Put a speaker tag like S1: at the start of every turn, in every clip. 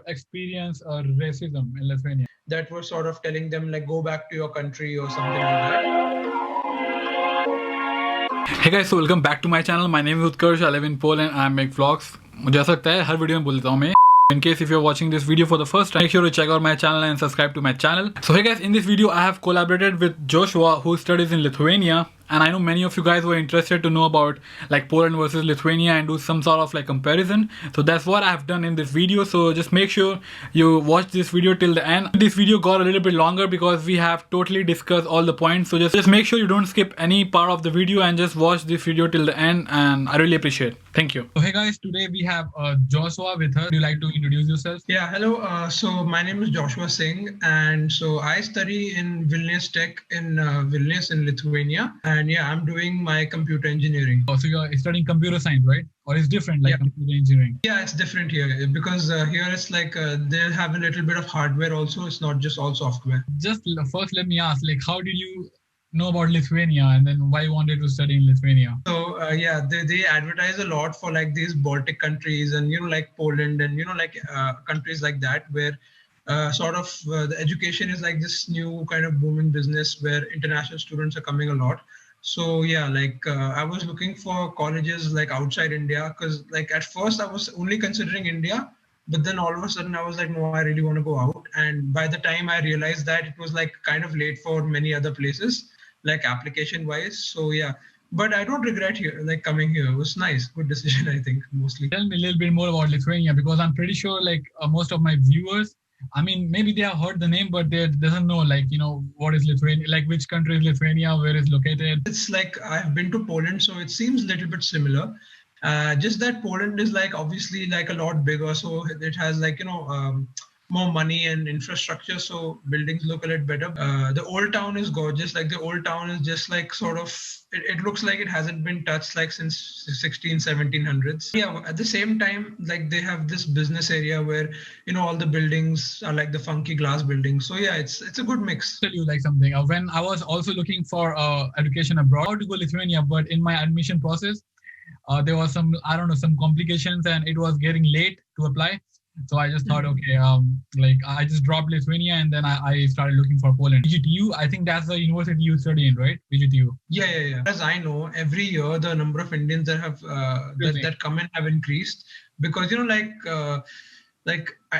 S1: experience racism in Lithuania?
S2: That were sort of telling them like go back to your country or something like that.
S1: Hey guys, so welcome back to my channel. My name is Utkarsh. I live in Poland. I make vlogs. मुझे ऐसा लगता है हर video में बोलता हूँ मैं. In case if you're watching this video for the first time, make sure to check out my channel and subscribe to my channel. So hey guys, in this video I have collaborated with Joshua, who studies in Lithuania, and I know many of you guys were interested to know about like Poland versus Lithuania and do some sort of like comparison. So that's what I have done in this video. So just make sure you watch this video till the end. This video got a little bit longer because we have totally discussed all the points. So just make sure you don't skip any part of the video and just watch this video till the end, and I really appreciate it. Thank you. So hey guys, today we have Joshua with us. Would you like to introduce yourself?
S2: Yeah, hello. So my name is Joshua Singh, and so I study in Vilnius Tech in Vilnius in Lithuania. And yeah, I'm doing my computer engineering.
S1: Oh, so you're studying computer science, right? Or it's different, like computer engineering?
S2: Yeah, it's different here because here it's like they have a little bit of hardware also. It's not just all software.
S1: Just first, let me ask, like, how did you know about Lithuania, and then why you wanted to study in Lithuania?
S2: So yeah, they advertise a lot for like these Baltic countries and like Poland and like countries like that where the education is like this new kind of booming business where international students are coming a lot. So yeah, like I was looking for colleges like outside India because like at first I was only considering India, but then all of a sudden I was like, no, I really want to go out. And by the time I realized that, it was like kind of late for many other places, like application wise. So yeah, but I don't regret here, like coming here. It was nice, good decision, I think, mostly.
S1: Tell me a little bit more about Lithuania, because I'm pretty sure like most of my viewers, I mean, maybe they have heard the name, but they doesn't know, like, what is Lithuania, like which country is Lithuania, where is located.
S2: It's like I've been to Poland, so it seems a little bit similar. Just that Poland is like obviously like a lot bigger, so it has like more money and infrastructure, so buildings look a little better. The old town is gorgeous. Like the old town is just like sort of it looks like it hasn't been touched like since 1700s. Yeah, at the same time, like they have this business area where all the buildings are like the funky glass buildings. So yeah, it's a good mix.
S1: Tell you like something. When I was also looking for education abroad to go Lithuania, but in my admission process there was some complications and it was getting late to apply. So I just thought, okay, like I just dropped Lithuania and then I started looking for Poland. VGTU, I think that's the university you study in, right? VGTU.
S2: Yeah. As I know, every year the number of Indians that have that come in have increased because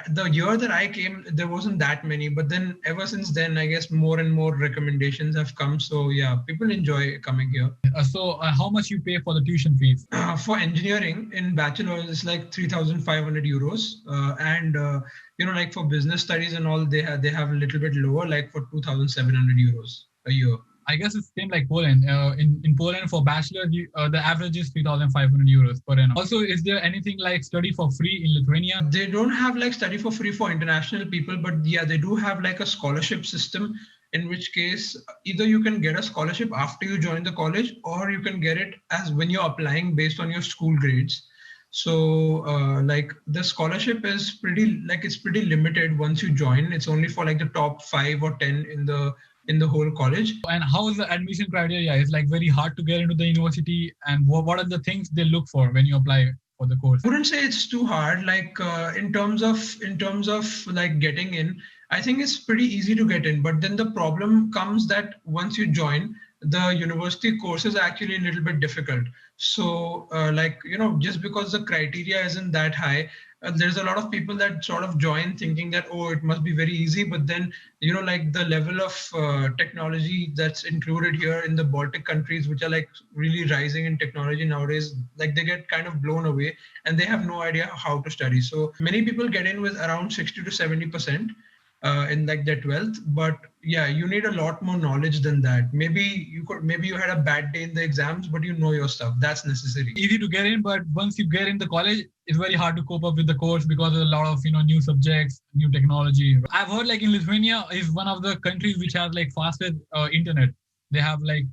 S2: the year that I came, there wasn't that many, but then ever since then, I guess more and more recommendations have come. So yeah, people enjoy coming here.
S1: So how much you pay for the tuition fees?
S2: For engineering in bachelor's, it's like 3,500 euros. And like for business studies and all, they have a little bit lower, like for 2,700 euros a year.
S1: I guess it's same like Poland. In Poland for bachelor, the average is 3,500 euros per annum. Also, is there anything like study for free in Lithuania?
S2: They don't have like study for free for international people, but yeah, they do have like a scholarship system, in which case either you can get a scholarship after you join the college, or you can get it as when you're applying based on your school grades. So like the scholarship is pretty limited once you join. It's only for like the top 5 or 10 in the whole college.
S1: And how is the admission criteria? It's like very hard to get into the university, and what are the things they look for when you apply for the course?
S2: I wouldn't say it's too hard. Like in terms of like getting in, I think it's pretty easy to get in. But then the problem comes that once you join, the university course is actually a little bit difficult. So just because the criteria isn't that high, there's a lot of people that sort of join thinking that, oh, it must be very easy. But then, like the level of technology that's included here in the Baltic countries, which are like really rising in technology nowadays, like they get kind of blown away and they have no idea how to study. So many people get in with around 60 to 70%. In like their 12th, but yeah, you need a lot more knowledge than that. Maybe you had a bad day in the exams, but you know your stuff. That's necessary.
S1: Easy to get in, but once you get in the college, it's very hard to cope up with the course because there's a lot of new subjects, new technology. I've heard like in Lithuania is one of the countries which has like fastest internet. They have like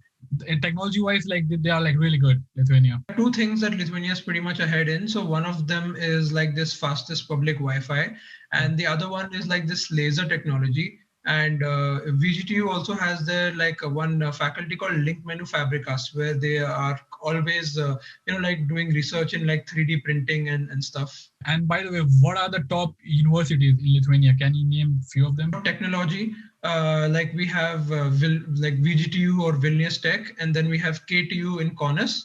S1: technology wise, like they are like really good, Lithuania.
S2: Two things that Lithuania is pretty much ahead in. So one of them is like this fastest public Wi-Fi, and the other one is like this laser technology. And VGTU also has their like one faculty called Link Menu Fabricas, where they are always like doing research in like 3D printing and stuff.
S1: And by the way, what are the top universities in Lithuania? Can you name a few of them?
S2: Technology, like we have like VGTU or Vilnius Tech, and then we have KTU in Kaunas.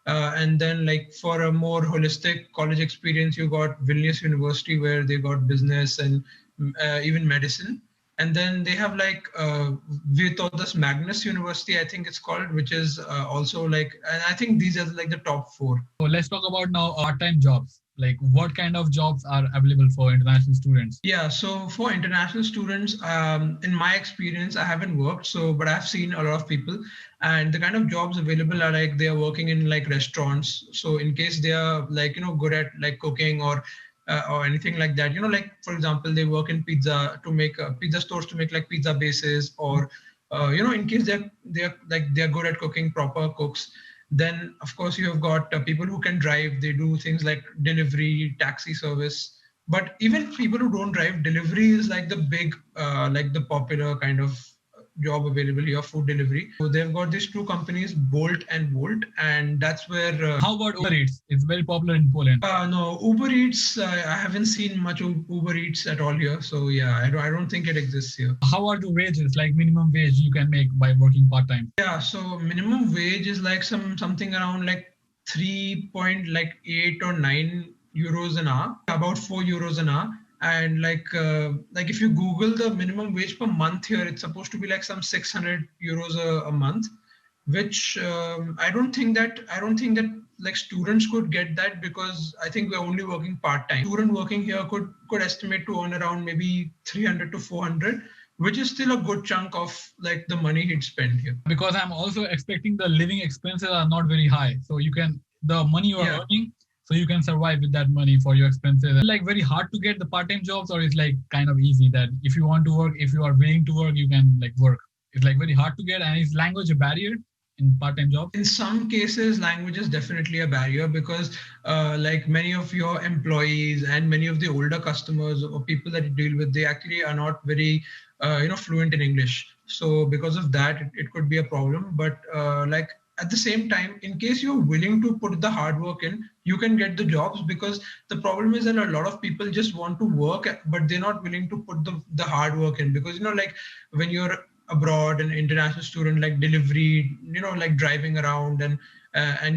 S2: And then like for a more holistic college experience, you got Vilnius University where they got business and even medicine. And then they have like Vytautas Magnus University, I think it's called, which is also like, and I think these are like the top four.
S1: So let's talk about now part-time jobs. Like what kind of jobs are available for international students?
S2: Yeah, so for international students, in my experience, I haven't worked, so but I've seen a lot of people, and the kind of jobs available are like they are working in like restaurants. So in case they are like good at like cooking or anything like that, like for example, they work in pizza to make pizza stores to make like pizza bases, or in case they're good at cooking, proper cooks. Then of course you have got people who can drive. They do things like delivery, taxi service. But even people who don't drive, delivery is like the big, like the popular kind of job available here, food delivery. So they've got these two companies, Bolt and Volt, and that's where.
S1: How about Uber Eats? It's very popular in Poland.
S2: No, Uber Eats. I haven't seen much of Uber Eats at all here. So yeah, I don't think it exists here.
S1: How are the wages? Like minimum wage you can make by working part time?
S2: Yeah, so minimum wage is like something around like 3.8 or 9 euros an hour, about 4 euros an hour. And like if you Google the minimum wage per month here, it's supposed to be like some 600 euros a month, which I don't think that like students could get that, because I think we're only working part time. Student working here could estimate to earn around maybe 300 to 400, which is still a good chunk of like the money he'd spend here.
S1: Because I'm also expecting the living expenses are not very high, so you can the money you are earning, so you can survive with that money for your expenses. It's like very hard to get the part-time jobs, or it's like kind of easy that if you want to work, if you are willing to work, you can like work. It's like very hard to get, and is language a barrier in part-time jobs?
S2: In some cases, language is definitely a barrier, because like many of your employees and many of the older customers or people that you deal with, they actually are not very fluent in English. So because of that, it could be a problem. But like at the same time, in case you're willing to put the hard work in, you can get the jobs, because the problem is that a lot of people just want to work, but they're not willing to put the hard work in, because like when you're abroad, an international student, like delivery, like driving around and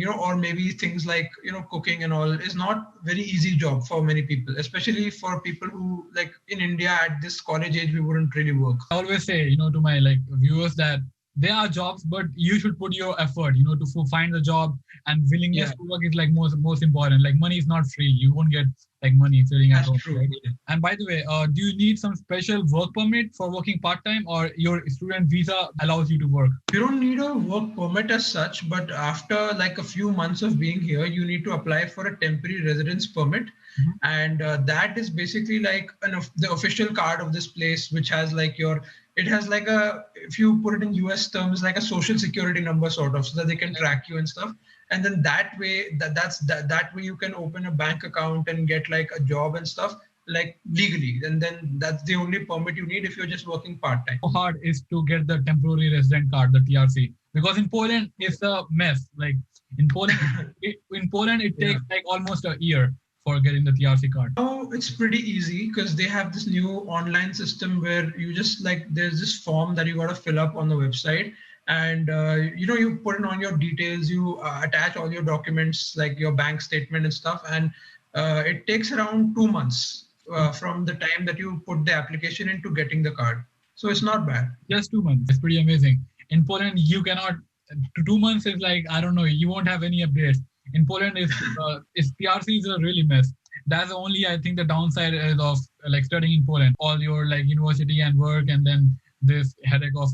S2: or maybe things like cooking and all, is not very easy job for many people, especially for people who like in India at this college age, we wouldn't really work.
S1: I always say to my like viewers that there are jobs, but you should put your effort to find the job, and willingness to work is like most important. Like money is not free. You won't get like money sitting at home.
S2: That's true.
S1: Right? And by the way, do you need some special work permit for working part-time, or your student visa allows you to work?
S2: You don't need a work permit as such, but after like a few months of being here, you need to apply for a temporary residence permit. Mm-hmm. And that is basically like the official card of this place, which has like it has like if you put it in US terms, like a social security number sort of, so that they can track you and stuff. And then that way, that way you can open a bank account and get like a job and stuff, like legally. And then that's the only permit you need if you're just working part-time.
S1: How hard is to get the temporary resident card, the TRC? Because in Poland, it's a mess. Like in Poland, it takes like almost a year for getting the TRC card.
S2: Oh, it's pretty easy, because they have this new online system where you just like, there's this form that you got to fill up on the website. And you put in on your details, you attach all your documents like your bank statement and stuff, and it takes around 2 months from the time that you put the application into getting the card. So it's not bad.
S1: Just 2 months. It's pretty amazing. In Poland, you cannot. 2 months is like, I don't know. You won't have any updates. In Poland, is TRC is a really mess. That's only, I think, the downside is of like studying in Poland. All your like university and work, and then this headache of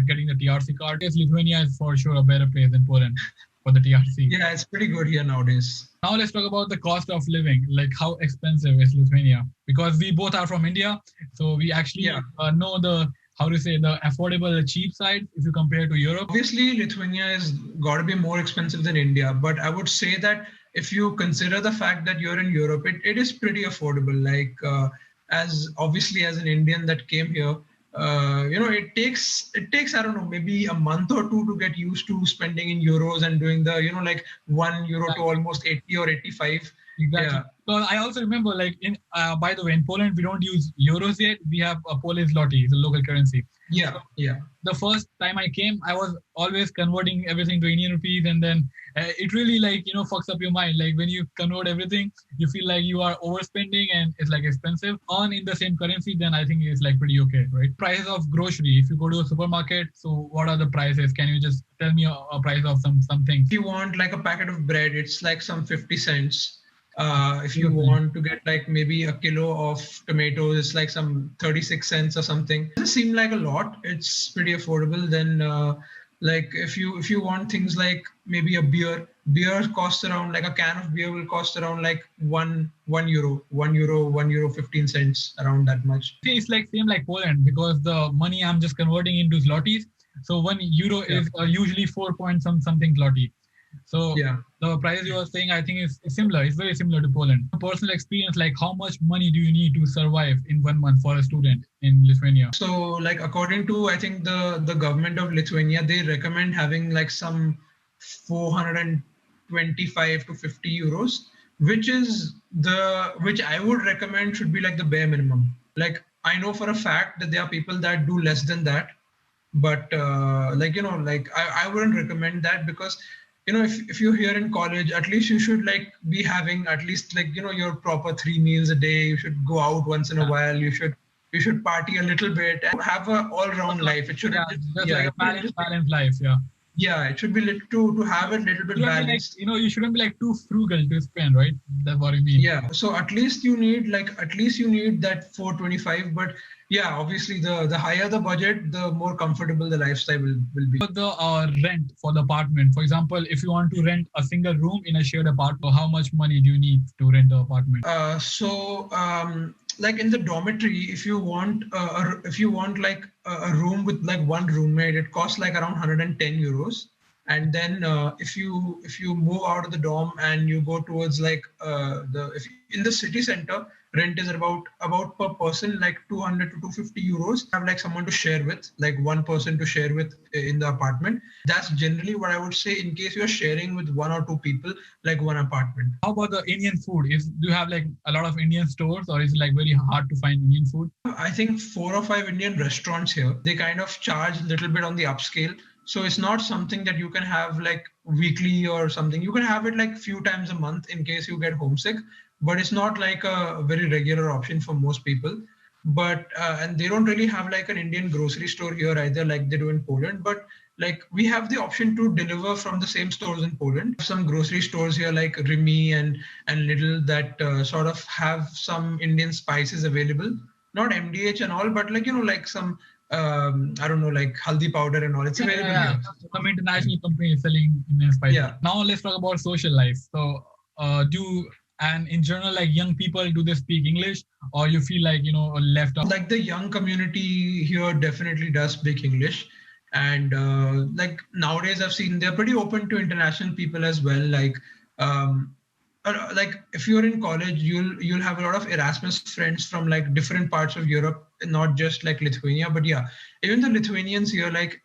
S1: getting the TRC card. Yes, Lithuania is for sure a better place than Poland for the TRC.
S2: Yeah, it's pretty good here nowadays.
S1: Now let's talk about the cost of living. Like how expensive is Lithuania? Because we both are from India, so we actually know the affordable, cheap side if you compare to Europe.
S2: Obviously, Lithuania has got to be more expensive than India, but I would say that if you consider the fact that you're in Europe, it is pretty affordable. Like as an Indian that came here, it takes I don't know, maybe a month or two to get used to spending in euros and doing the like €1 to almost 80 or 85.
S1: Exactly.
S2: Yeah.
S1: So I also remember, like by the way, in Poland we don't use euros yet. We have a Polish zloty, it's a local currency. So
S2: Yeah. Yeah.
S1: the first time I came, I was always converting everything to Indian rupees, and then it really fucks up your mind. Like when you convert everything, you feel like you are overspending and it's like expensive. On in the same currency, then I think it's like pretty okay, right? Prices of grocery. If you go to a supermarket, so what are the prices? Can you just tell me a price of something?
S2: If you want like a packet of bread, it's like some 50 cents. If you
S1: Okay.
S2: want to get like maybe a kilo of tomatoes, it's like some 36 cents or something. It doesn't seem like a lot. It's pretty affordable. Then like if you want things like maybe a beer costs around, like a can of beer will cost around like €1, €1, 15 cents, around that much.
S1: See, it's like same like Poland because the money I'm just converting into zlotys. So 1 euro
S2: Yeah.
S1: is usually 4 point something zloty. So
S2: Yeah.
S1: the price you are saying, I think is similar. It's very similar to Poland. Personal experience, like how much money do you need to survive in 1 month for a student in Lithuania?
S2: So like according to I think the government of Lithuania, they recommend having like some 425 to 50 euros, which I would recommend should be like the bare minimum. Like I know for a fact that there are people that do less than that, but like I wouldn't recommend that because if you're here in college, at least you should like be having at least like your proper 3 meals a day. You should go out once in a
S1: Yeah,
S2: while. You should party a little bit and have a all round life. It
S1: yeah,
S2: shouldn't just,
S1: just
S2: yeah,
S1: like
S2: it
S1: a
S2: shouldn't just,
S1: balanced life. Yeah.
S2: yeah, it should be to have it little bit
S1: Shouldn't be like
S2: balanced.
S1: you shouldn't be like too frugal to spend, right? That's what I mean.
S2: Yeah, so at least you need that 425. But yeah, obviously the higher the budget, the more comfortable the lifestyle will be.
S1: For the rent for the apartment, for example, if you want to rent a single room in a shared apartment, how much money do you need to rent an apartment?
S2: Like in the dormitory, if you want like a room with like one roommate, it costs like around 110 euros. And then if you move out of the dorm and you go towards like the if in the city center, rent is about per person like 200 to 250 euros. Have like someone to share with, like one person to share with in the apartment. That's generally what I would say in case you're sharing with one or two people, like one apartment.
S1: How about the Indian food? Do you have like a lot of Indian stores, or is it like very hard to find Indian food?
S2: I think 4 or 5 Indian restaurants here. They kind of charge a little bit on the upscale. So it's not something that you can have like weekly or something. You can have it like few times a month in case you get homesick, but it's not like a very regular option for most people. But and they don't really have like an Indian grocery store here either, like they do in Poland. But like we have the option to deliver from the same stores in Poland. Some grocery stores here like Rimi and Lidl that sort of have some Indian spices available. Not MDH and all, but like like some I don't know, like haldi powder and all. It's
S1: Yeah, yeah,
S2: available
S1: yeah.
S2: here.
S1: Some international company selling Indian spices.
S2: Yeah.
S1: Now let's talk about social life. So, and in general, like young people, do they speak English, or you feel like left out?
S2: Like the young community here definitely does speak English. And like nowadays I've seen they're pretty open to international people as well. Like if you're in college, you'll have a lot of Erasmus friends from like different parts of Europe, not just like Lithuania. But yeah, even the Lithuanians here, like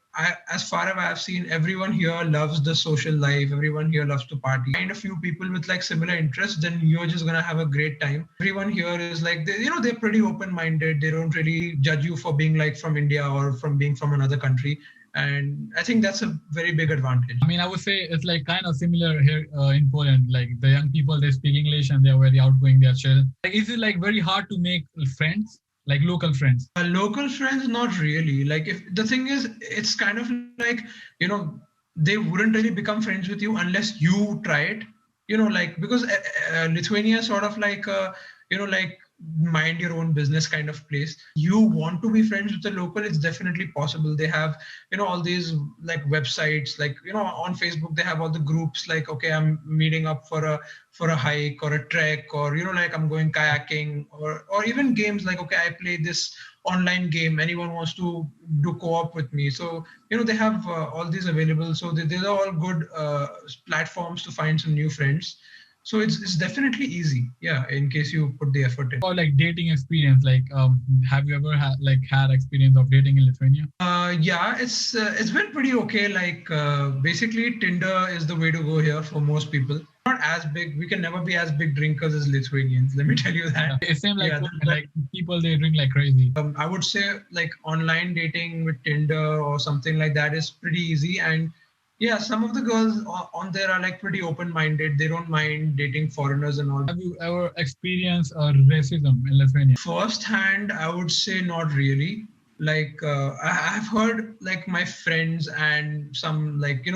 S2: as far as I've seen, everyone here loves the social life. Everyone here loves to party. Find a few people with like similar interests, then you're just gonna have a great time. Everyone here is like they're pretty open-minded. They don't really judge you for being like from India or from being from another country. And I think that's a very big advantage.
S1: I mean, I would say it's like kind of similar here in Poland. Like the young people, they speak English and they're very outgoing. They're chill. Like, is it like very hard to make friends, like local friends?
S2: Local friends, not really. Like if the thing is, it's kind of like they wouldn't really become friends with you unless you try it. Like because Lithuania is sort of like like mind your own business kind of place. You want to be friends with the local, it's definitely possible. They have all these like websites, like on Facebook they have all the groups like, okay, I'm meeting up for a hike or a trek, or like I'm going kayaking, or even games like, okay, I play this online game, anyone wants to do co-op with me. So they have all these available. So these are all good platforms to find some new friends. So it's definitely easy, yeah, in case you put the effort in.
S1: Or like dating experience, like have you ever had experience of dating in Lithuania?
S2: Yeah, it's been pretty okay. Like basically Tinder is the way to go here for most people. not as big. We can never be as big drinkers as Lithuanians. Let me tell you that.
S1: It's same like
S2: Yeah,
S1: like people they drink like crazy.
S2: I would say like online dating with Tinder or something like that is pretty easy. And yeah, some of the girls on there are like pretty open-minded. They don't mind dating foreigners and all.
S1: Have you ever experienced racism in Lithuania?
S2: First hand, I would say not really. Like I've heard like my friends and some like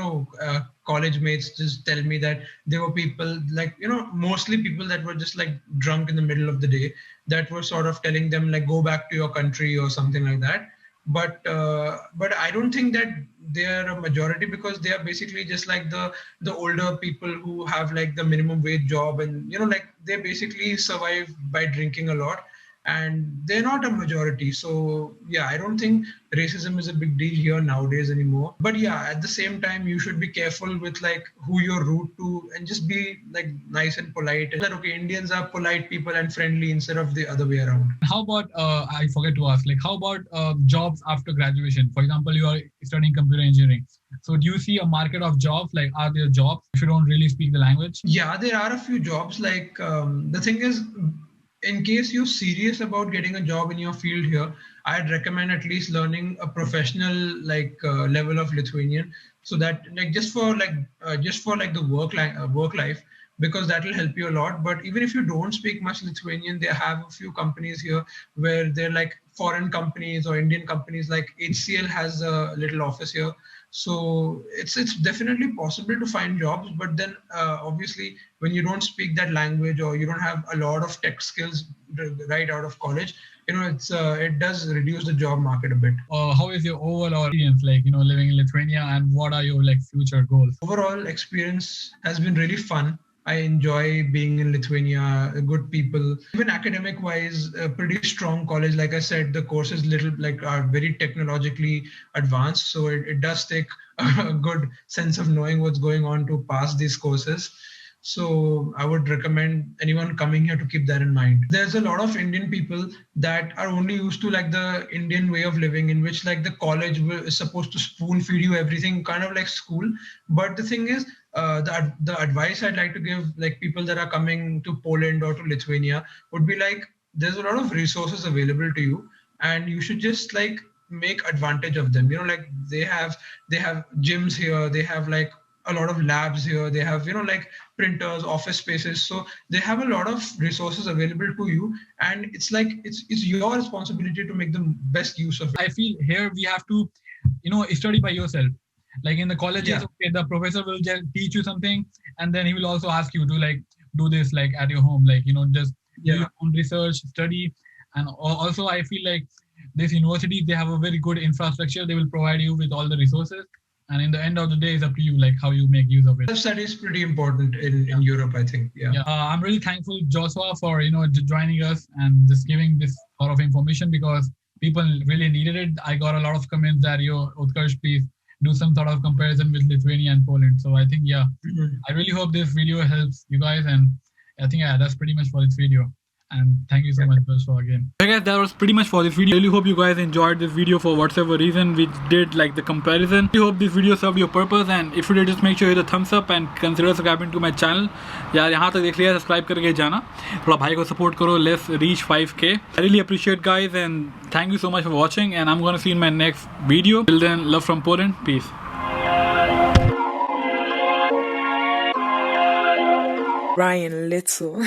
S2: college mates just tell me that there were people like mostly people that were just like drunk in the middle of the day that were sort of telling them like go back to your country or something like that. But I don't think that they are a majority because they are basically just like the older people who have like the minimum wage job and like they basically survive by drinking a lot and they're not a majority. So yeah, I don't think racism is a big deal here nowadays anymore. But yeah, at the same time, you should be careful with like who you're rude to and just be like nice and polite. And that okay, Indians are polite people and friendly instead of the other way around.
S1: How about I forget to ask, like how about jobs after graduation? For example, you are studying computer engineering. So do you see a market of jobs? Like are there jobs if you don't really speak the language?
S2: Yeah, there are a few jobs. Like the thing is, in case you're serious about getting a job in your field here, I'd recommend at least learning a professional like level of Lithuanian, so that like just for like the work life, because that will help you a lot. But even if you don't speak much Lithuanian, they have a few companies here where they're like foreign companies or Indian companies. Like HCL has a little office here, so it's definitely possible to find jobs. But then obviously when you don't speak that language or you don't have a lot of tech skills right out of college, it does reduce the job market a bit.
S1: How is your overall experience like living in Lithuania, and what are your like future goals?
S2: Overall experience has been really fun. I enjoy being in Lithuania, good people, even academic wise, a pretty strong college. Like I said, the courses are very technologically advanced. So it does take a good sense of knowing what's going on to pass these courses. So I would recommend anyone coming here to keep that in mind. There's a lot of Indian people that are only used to like the Indian way of living, in which like the college is supposed to spoon feed you everything, kind of like school. But the thing is, the advice I'd like to give like people that are coming to Poland or to Lithuania would be like, there's a lot of resources available to you, and you should just like make advantage of them. Like they have gyms here, they have like a lot of labs here, they have like printers, office spaces, so they have a lot of resources available to you, and it's like it's your responsibility to make the best use of it.
S1: I feel here we have to study by yourself. Like in the colleges,
S2: Yeah.
S1: okay, the professor will just teach you something, and then he will also ask you to like do this like at your home, like just do
S2: Yeah.
S1: your own research, study. And also I feel like this university, they have a very good infrastructure. They will provide you with all the resources, and in the end of the day, it's up to you like how you make use of it.
S2: Self-study is pretty important in Europe, I think. Yeah.
S1: I'm really thankful, Joshua, for joining us and just giving this sort of information, because people really needed it. I got a lot of comments that Utkarsh, please do some sort of comparison with Lithuania and Poland. So I think
S2: Mhm.
S1: I really hope this video helps you guys, and I think that's pretty much for this video. And thank you so much, Joshua, again. Okay guys, that was pretty much for this video. I really hope you guys enjoyed this video for whatever reason we did like the comparison. I hope this video served your purpose, and if you did, just make sure you hit the thumbs up and consider subscribing to my channel. यार यहाँ तक देख लिया, subscribe करके जाना, थोड़ा भाई को support करो. Let's reach 5K. I really appreciate guys, and thank you so much for watching, and I'm gonna see you in my next video. Till then, love from Poland. Peace.
S3: Ryan Little.